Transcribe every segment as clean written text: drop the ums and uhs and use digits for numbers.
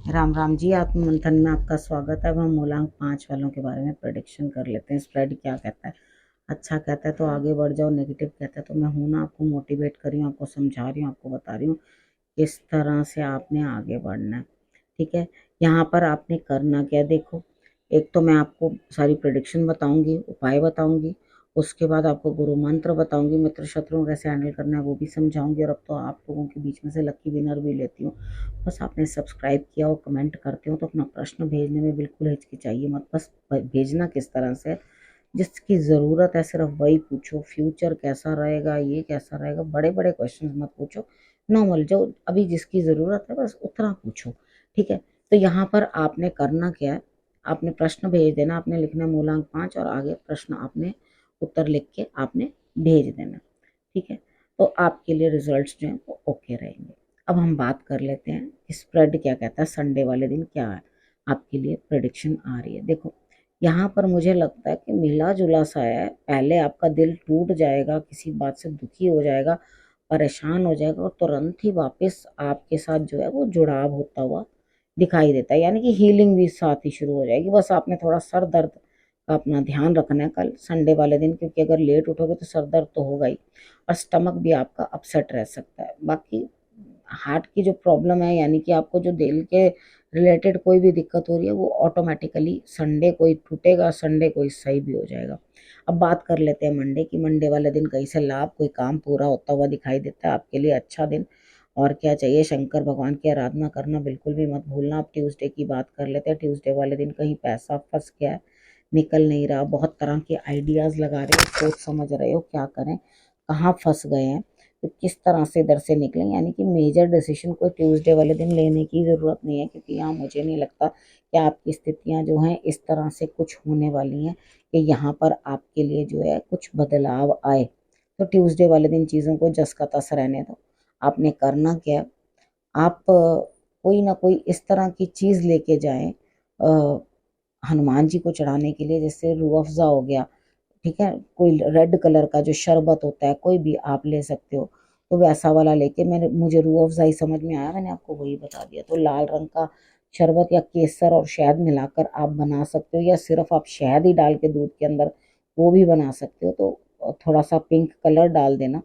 राम राम जी। आत्ममंथन में आपका स्वागत है। अब हम मूलांक 5 वालों के बारे में प्रेडिक्शन कर लेते हैं। स्प्रेड क्या कहता है? अच्छा कहता है तो आगे बढ़ जाओ, नेगेटिव कहता है तो मैं हूं ना, आपको मोटिवेट कर रही हूँ, आपको समझा रही हूँ, आपको बता रही हूँ किस तरह से आपने आगे बढ़ना है। ठीक है, यहाँ पर आपने करना क्या है, देखो। एक तो मैं आपको सारी प्रेडिक्शन बताऊंगी, उपाय बताऊंगी, उसके बाद आपको गुरु मंत्र बताऊंगी, मित्र शत्रुओं कैसे हैंडल करना है वो भी समझाऊंगी, और अब तो आप लोगों के बीच में से लकी विनर भी लेती हूँ। बस आपने सब्सक्राइब किया हो, कमेंट करते हो तो अपना प्रश्न भेजने में बिल्कुल हिचकिचाइए मत। बस भेजना किस तरह से, जिसकी ज़रूरत है सिर्फ वही पूछो। फ्यूचर कैसा रहेगा, ये कैसा रहेगा, बड़े बड़े क्वेश्चन मत पूछो। नॉर्मल जो अभी जिसकी ज़रूरत है बस उतना पूछो। ठीक है, तो यहाँ पर आपने करना क्या है, आपने प्रश्न भेज देना, आपने लिखना है मूलांक 5 और आगे प्रश्न आपने उत्तर लिख के आपने भेज देना। ठीक है, तो आपके लिए रिजल्ट्स जो हैं वो ओके रहेंगे। अब हम बात कर लेते हैं कि स्प्रेड क्या कहता है, संडे वाले दिन क्या है आपके लिए प्रेडिक्शन आ रही है। देखो, यहाँ पर मुझे लगता है कि मिला जुला सा है। पहले आपका दिल टूट जाएगा, किसी बात से दुखी हो जाएगा, परेशान हो जाएगा, और तुरंत ही वापस आपके साथ जो है वो जुड़ाव होता हुआ दिखाई देता है, यानी कि हीलिंग भी साथ ही शुरू हो जाएगी। बस आपने थोड़ा सर दर्द का अपना ध्यान रखना है कल संडे वाले दिन, क्योंकि अगर लेट उठोगे तो सर दर्द तो होगा ही, और स्टमक भी आपका अपसेट रह सकता है। बाकी हार्ट की जो प्रॉब्लम है, यानी कि आपको जो दिल के रिलेटेड कोई भी दिक्कत हो रही है, वो ऑटोमेटिकली संडे को ही टूटेगा, संडे को ही सही भी हो जाएगा। अब बात कर लेते हैं मंडे की। मंडे वाले दिन कहीं से लाभ, कोई काम पूरा होता हुआ दिखाई देता है, आपके लिए अच्छा दिन। और क्या चाहिए, शंकर भगवान की आराधना करना बिल्कुल भी मत भूलना। अब ट्यूसडे की बात कर लेते हैं। ट्यूसडे वाले दिन कहीं पैसा फंस गया है, निकल नहीं रहा, बहुत तरह के आइडियाज़ लगा रहे हो, सोच समझ रहे हो क्या करें, कहाँ फंस गए हैं, तो किस तरह से इधर से निकलें। यानी कि मेजर डिसीजन कोई ट्यूसडे वाले दिन लेने की ज़रूरत नहीं है, क्योंकि यहाँ मुझे नहीं लगता कि आपकी स्थितियाँ जो हैं इस तरह से कुछ होने वाली हैं कि यहाँ पर आपके लिए जो है कुछ बदलाव आए। तो ट्यूसडे वाले दिन चीज़ों को जस का तस रहने दो। आपने करना क्या है, आप कोई ना कोई इस तरह की चीज़ लेके जाएं हनुमान जी को चढ़ाने के लिए, जैसे रूह अफ़ज़ा हो गया। ठीक है, कोई रेड कलर का जो शरबत होता है कोई भी आप ले सकते हो, तो वैसा वाला लेके, मैंने मुझे रूह अफ़ज़ा ही समझ में आया, मैंने आपको वही बता दिया। तो लाल रंग का शरबत या केसर और शहद मिलाकर आप बना सकते हो, या सिर्फ आप शहद ही डाल के दूध के अंदर वो भी बना सकते हो। तो थोड़ा सा पिंक कलर डाल देना,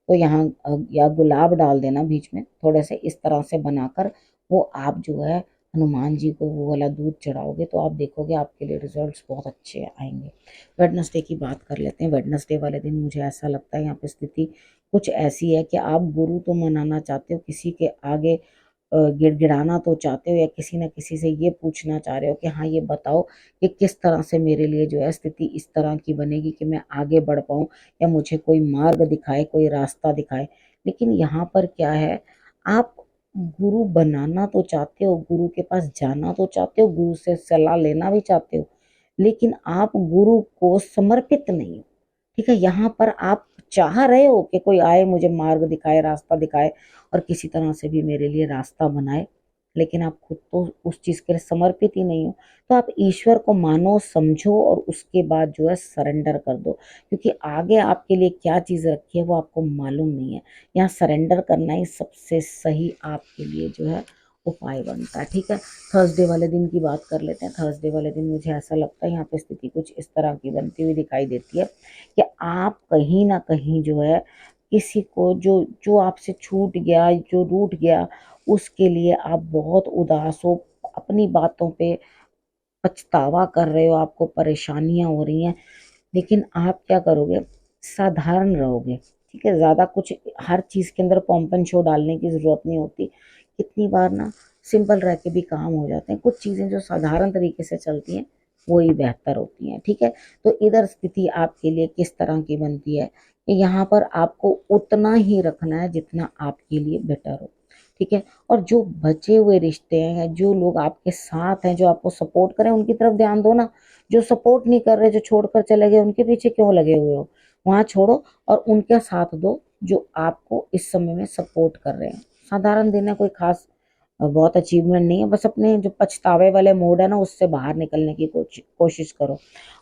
तो यहाँ या गुलाब डाल देना बीच में थोड़े से, इस तरह से बनाकर वो आप जो है हनुमान जी को वो वाला दूध चढ़ाओगे तो आप देखोगे आपके लिए रिजल्ट्स बहुत अच्छे आएंगे। वेडनेसडे की बात कर लेते हैं। वेडनेसडे वाले दिन मुझे ऐसा लगता है यहाँ पे स्थिति कुछ ऐसी है कि आप गुरु तो मनाना चाहते हो, किसी के आगे गिड़गिड़ाना तो चाहते हो, या किसी न किसी से ये पूछना चाह रहे हो कि हाँ ये बताओ कि किस तरह से मेरे लिए जो है स्थिति इस तरह की बनेगी कि मैं आगे बढ़ पाऊँ, या मुझे कोई मार्ग दिखाए, कोई रास्ता दिखाए। लेकिन यहाँ पर क्या है, आप गुरु बनाना तो चाहते हो, गुरु के पास जाना तो चाहते हो, गुरु से सलाह लेना भी चाहते हो, लेकिन आप गुरु को समर्पित नहीं हो। ठीक है, यहाँ पर आप चाह रहे हो कि कोई आए, मुझे मार्ग दिखाए, रास्ता दिखाए, और किसी तरह से भी मेरे लिए रास्ता बनाए, लेकिन आप खुद तो उस चीज़ के लिए समर्पित ही नहीं हो। तो आप ईश्वर को मानो, समझो, और उसके बाद जो है सरेंडर कर दो, क्योंकि आगे आपके लिए क्या चीज़ रखी है वो आपको मालूम नहीं है। यहाँ सरेंडर करना ही सबसे सही आपके लिए जो है उपाय बनता है। ठीक है, थर्सडे वाले दिन की बात कर लेते हैं। थर्सडे वाले दिन मुझे ऐसा लगता है यहाँ पे स्थिति कुछ इस तरह की बनती हुई दिखाई देती है कि आप कहीं ना कहीं जो है किसी को जो जो आपसे छूट गया, जो रूठ गया, उसके लिए आप बहुत उदास हो, अपनी बातों पे पछतावा कर रहे हो, आपको परेशानियां हो रही हैं, लेकिन आप क्या करोगे, साधारण रहोगे। ठीक है, ज़्यादा कुछ हर चीज़ के अंदर पॉम्पन शो डालने की ज़रूरत नहीं होती। कितनी बार ना सिंपल रह के भी काम हो जाते हैं। कुछ चीज़ें जो साधारण तरीके से चलती हैं वही बेहतर होती हैं। ठीक है, तो इधर स्थिति आपके लिए किस तरह की बनती है कि यहाँ पर आपको उतना ही रखना है जितना आपके लिए बेटर हो। ठीक है, और जो बचे हुए रिश्ते हैं, जो लोग आपके साथ हैं, जो आपको सपोर्ट करें, उनकी तरफ ध्यान दो ना। जो सपोर्ट नहीं कर रहे, जो छोड़कर चले गए, उनके पीछे क्यों लगे हुए हो? वहां छोड़ो और उनका साथ दो जो आपको इस समय में सपोर्ट कर रहे हैं। साधारण दिन है, कोई खास बहुत अचीवमेंट नहीं है, बस अपने जो पछतावे वाले मूड है ना उससे बाहर निकलने की कोशिश करो।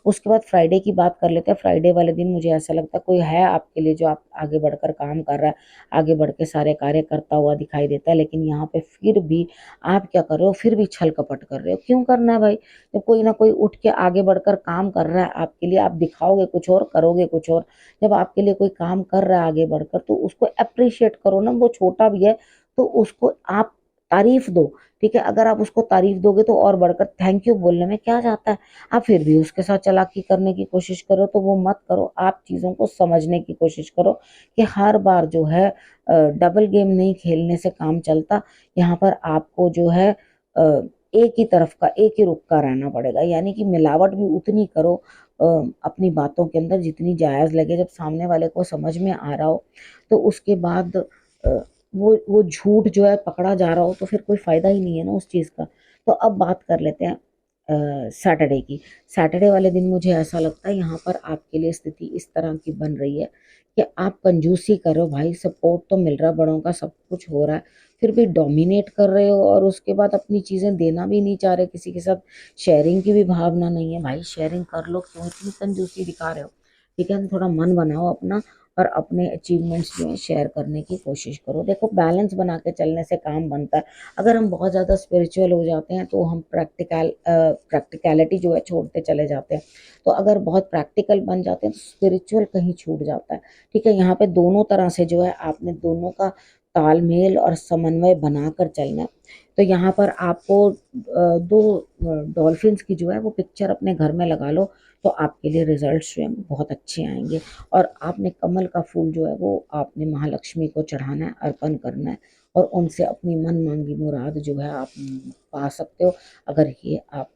उसके बाद फ्राइडे की बात कर लेते हैं। फ्राइडे वाले दिन मुझे ऐसा लगता है कोई है आपके लिए जो आप आगे बढ़कर काम कर रहा है, आगे बढ़ के सारे कार्य करता हुआ दिखाई देता है, लेकिन यहाँ पे फिर भी आप क्या कर रहे हो, फिर भी छल कपट कर रहे हो। क्यों करना है भाई? जब कोई ना कोई उठ के आगे बढ़कर काम कर रहा है आपके लिए, आप दिखाओगे कुछ और, करोगे कुछ और। जब आपके लिए कोई काम कर रहा है आगे बढ़कर, तो उसको अप्रिशिएट करो ना, वो छोटा भी है तो उसको आप तारीफ दो। ठीक है, अगर आप उसको तारीफ दोगे तो और बढ़कर थैंक यू बोलने में क्या जाता है। आप फिर भी उसके साथ चालाकी करने की कोशिश करो तो वो मत करो। आप चीज़ों को समझने की कोशिश करो कि हर बार जो है डबल गेम नहीं खेलने से काम चलता। यहाँ पर आपको जो है एक ही तरफ का, एक ही रुख का रहना पड़ेगा, यानी कि मिलावट भी उतनी करो अपनी बातों के अंदर जितनी जायज़ लगे। जब सामने वाले को समझ में आ रहा हो तो उसके बाद वो झूठ जो है पकड़ा जा रहा हो तो फिर कोई फायदा ही नहीं है ना उस चीज़ का। तो अब बात कर लेते हैं सैटरडे की। सैटरडे वाले दिन मुझे ऐसा लगता है यहाँ पर आपके लिए स्थिति इस तरह की बन रही है कि आप कंजूसी कर रहे हो भाई। सपोर्ट तो मिल रहा है, बड़ों का सब कुछ हो रहा है, फिर भी डोमिनेट कर रहे हो और उसके बाद अपनी चीज़ें देना भी नहीं चाह रहे किसी के साथ। शेयरिंग की भी भावना नहीं है भाई। शेयरिंग कर लो, क्यों इतनी कंजूसी दिखा रहे हो? ठीक है, थोड़ा मन बनाओ अपना और अपने अचीवमेंट्स जो है शेयर करने की कोशिश करो। देखो, बैलेंस बना के चलने से काम बनता है। अगर हम बहुत ज़्यादा स्पिरिचुअल हो जाते हैं तो हम प्रैक्टिकलिटी जो है छोड़ते चले जाते हैं। तो अगर बहुत प्रैक्टिकल बन जाते हैं तो स्पिरिचुअल कहीं छूट जाता है। ठीक है, यहाँ पे दोनों तरह से जो है आपने दोनों का तालमेल और समन्वय बनाकर चलना है। तो यहाँ पर आपको दो डॉल्फिन्स की जो है वो पिक्चर अपने घर में लगा लो, तो आपके लिए रिजल्ट्स जो है बहुत अच्छे आएंगे। और आपने कमल का फूल जो है वो आपने महालक्ष्मी को चढ़ाना है, अर्पण करना है, और उनसे अपनी मन मांगी मुराद जो है आप पा सकते हो अगर ये आप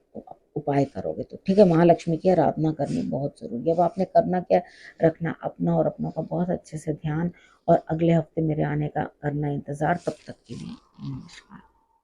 उपाय करोगे तो। ठीक है, महालक्ष्मी की आराधना करनी बहुत ज़रूरी है। अब आपने करना क्या, रखना अपना और अपनों का बहुत अच्छे से ध्यान, और अगले हफ्ते मेरे आने का करना इंतज़ार। तब तक के लिए नमस्कार।